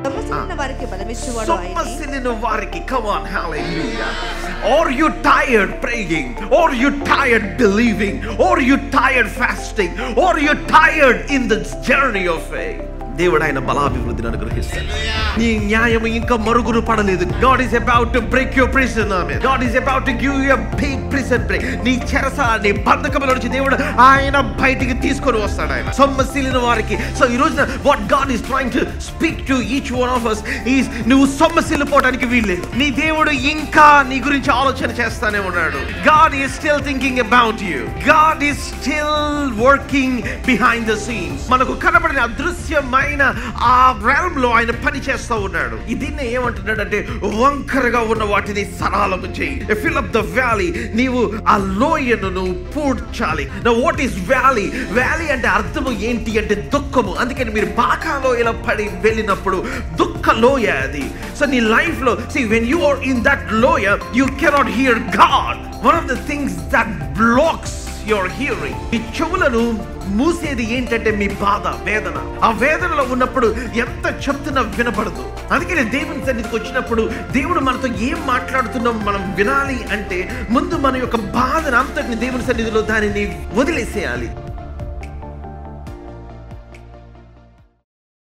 సొమ్మసిల్లిన వారికి, come on, hallelujah. Or you tired praying, or you tired believing, or you tired fasting, or you tired in the journey of faith. దేవుడు ఆయన బలాభివృద్ధిని అనుగ్రహిస్తాడు. నీ న్యాయం ఇంకా మరుగురు పడలేదు. God is about to break your prison. Amen. God is about to give you a big prison break. నీ చెరసాల, నీ బంధకముల నుంచి దేవుడు ఆయన బయటికి తీసుకొని వస్తాడు. ఆయన సొమ్మసిల్లిన వారికి. సో ఈ రోజున what God is trying to speak to each one of us is, నువ్వు సొమ్మసిల్లిపోవడానికి వీల్లేదు. నీ దేవుడు ఇంకా నీ గురించి ఆలోచన చేస్తానే ఉన్నాడు. God is still thinking about you. God is still working behind the scenes. మనకు కనబడిన అదృశ్యమైన ఆ realm లో ఆయన పని చేస్తూ ఉన్నాడు. దీన్ని ఏమంటున్నాడు అంటే, వంకరగా ఉన్న వాటిని సరళము చేయి. Fill up the valley. నీవు ఆ లోయను నువ్వు పూడ్చాలి. Now what is valley? Valley అంటే అర్థము ఏంటి అంటే దుఃఖము. అందుకని మీరు బాగా లోయలో పడి వెళ్ళినప్పుడు దుఃఖ లోయ అది. సో నీ లైఫ్ లో when you are in that loya, you cannot hear God. One of the things that blocks your hearing, ఈ చెవులను మూసేది ఏంటంటే మీ బాధ, వేదన. ఆ వేదనలో ఉన్నప్పుడు ఎంత చెప్తున్నా వినపడదు. అందుకని దేవుని సన్నిధికి వచ్చినప్పుడు దేవుడు మనతో ఏం మాట్లాడుతున్నాం మనం వినాలి అంటే, ముందు మన యొక్క బాధను అంతటిని దేవుని సన్నిధిలో దానిని వదిలేసేయాలి.